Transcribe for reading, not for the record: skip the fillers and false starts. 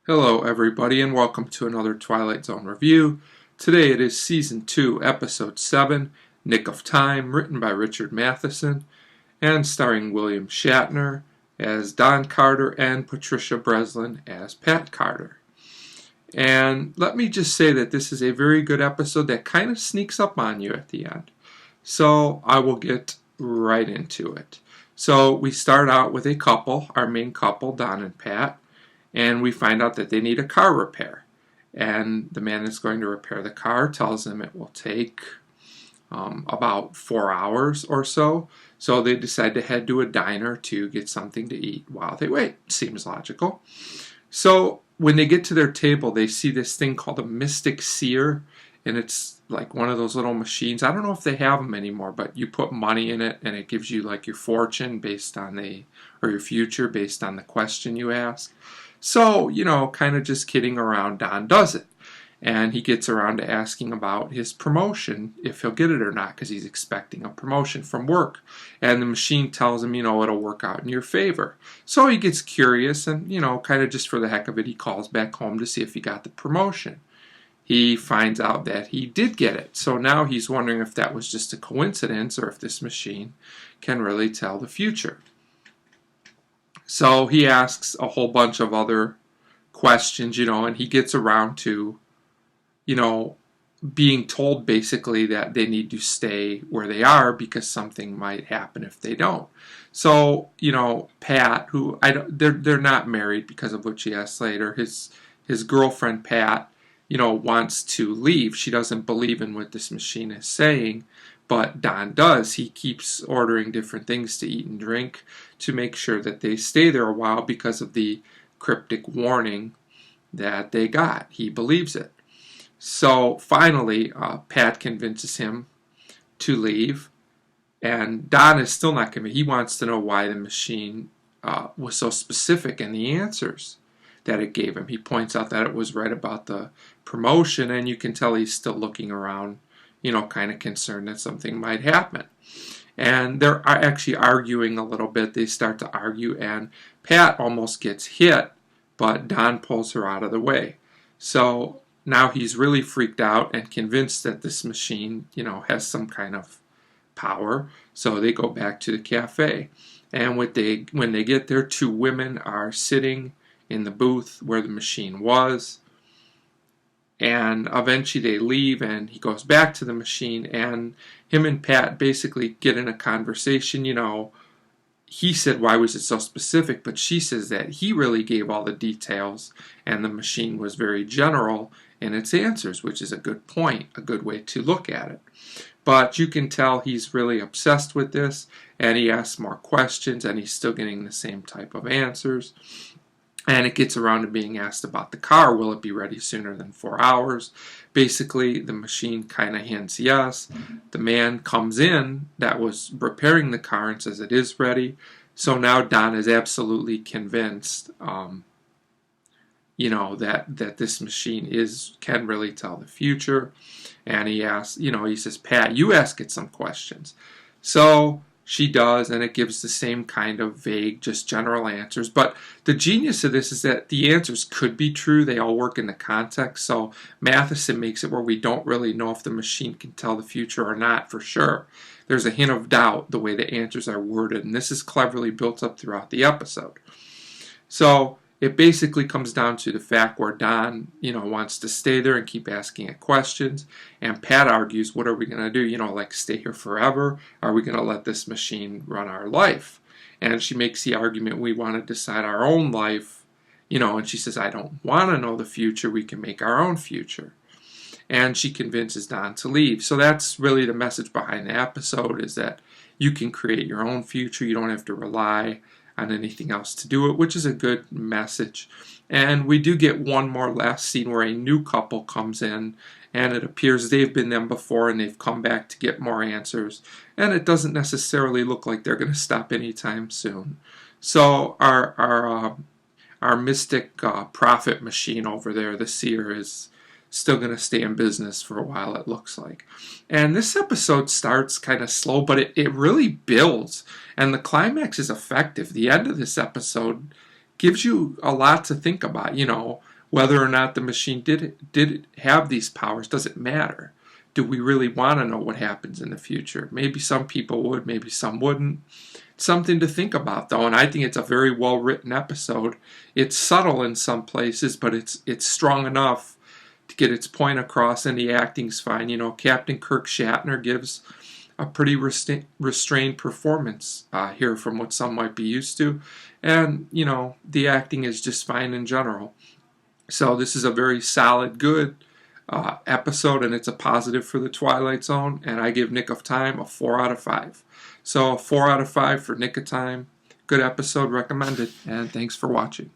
Hello everybody and welcome to another Twilight Zone review. Today it is Season 2, Episode 7, Nick of Time, written by Richard Matheson, and starring William Shatner as Don Carter and Patricia Breslin as Pat Carter. And let me just say that this is a very good episode that kind of sneaks up on you at the end. So I will get right into it. So we start out with a couple, our main couple, Don and Pat. And we find out that they need a car repair. And the man that's going to repair the car tells them it will take about 4 hours or so. So they decide to head to a diner to get something to eat while they wait. Seems logical. So when they get to their table, they see this thing called a Mystic Seer. And it's like one of those little machines. I don't know if they have them anymore, but you put money in it and it gives you like your fortune based on or your future based on the question you ask. So, kind of just kidding around, Don does it. And he gets around to asking about his promotion, if he'll get it or not, because he's expecting a promotion from work. And the machine tells him, it'll work out in your favor. So he gets curious and, kind of just for the heck of it, he calls back home to see if he got the promotion. He finds out that he did get it. So now he's wondering if that was just a coincidence or if this machine can really tell the future. So he asks a whole bunch of other questions, and he gets around to, being told basically that they need to stay where they are because something might happen if they don't. So, Pat, who they're not married because of what she asks later. His girlfriend Pat, wants to leave. She doesn't believe in what this machine is saying. But Don does. He keeps ordering different things to eat and drink to make sure that they stay there a while because of the cryptic warning that they got. He believes it. So finally, Pat convinces him to leave. And Don is still not convinced. He wants to know why the machine was so specific in the answers that it gave him. He points out that it was right about the promotion, and you can tell he's still looking around, kind of concerned that something might happen. And they're actually arguing a little bit. They start to argue, and Pat almost gets hit, but Don pulls her out of the way. So now he's really freaked out and convinced that this machine, has some kind of power. So they go back to the cafe. And when they get there, two women are sitting in the booth where the machine was. And eventually they leave and he goes back to the machine and him and Pat basically get in a conversation. He said, why was it so specific? But she says that he really gave all the details and the machine was very general in its answers, which is a good point, a good way to look at it. But you can tell he's really obsessed with this and he asks more questions and he's still getting the same type of answers. And it gets around to being asked about the car. Will it be ready sooner than 4 hours? Basically, the machine kind of hints yes. The man comes in that was repairing the car and says it is ready. So now Don is absolutely convinced, that this machine can really tell the future. And he asks, he says, Pat, you ask it some questions. So she does, and it gives the same kind of vague, just general answers. But the genius of this is that the answers could be true. They all work in the context. So Matheson makes it where we don't really know if the machine can tell the future or not for sure. There's a hint of doubt the way the answers are worded, and this is cleverly built up throughout the episode. So it basically comes down to the fact where Don, wants to stay there and keep asking it questions. And Pat argues, what are we going to do? Like stay here forever? Are we going to let this machine run our life? And she makes the argument we want to decide our own life. And she says, I don't want to know the future. We can make our own future. And she convinces Don to leave. So that's really the message behind the episode, is that you can create your own future. You don't have to rely on anything else to do it, which is a good message. And we do get one more last scene where a new couple comes in, and it appears they've been them before and they've come back to get more answers. And it doesn't necessarily look like they're going to stop anytime soon. So our mystic prophet machine over there, the seer, is still going to stay in business for a while, it looks like. And this episode starts kind of slow, but it really builds. And the climax is effective. The end of this episode gives you a lot to think about. Whether or not the machine did have these powers doesn't matter. Do we really want to know what happens in the future? Maybe some people would, maybe some wouldn't. Something to think about, though, and I think it's a very well written episode. It's subtle in some places, but it's strong enough to get its point across, and the acting's fine. You know, Captain Kirk Shatner gives a pretty restrained performance here from what some might be used to, and you know, the acting is just fine in general. So this is a very solid, good episode, and it's a positive for the Twilight Zone, and I give Nick of Time a 4 out of 5. So 4 out of 5 for Nick of Time. Good episode, recommended, and thanks for watching.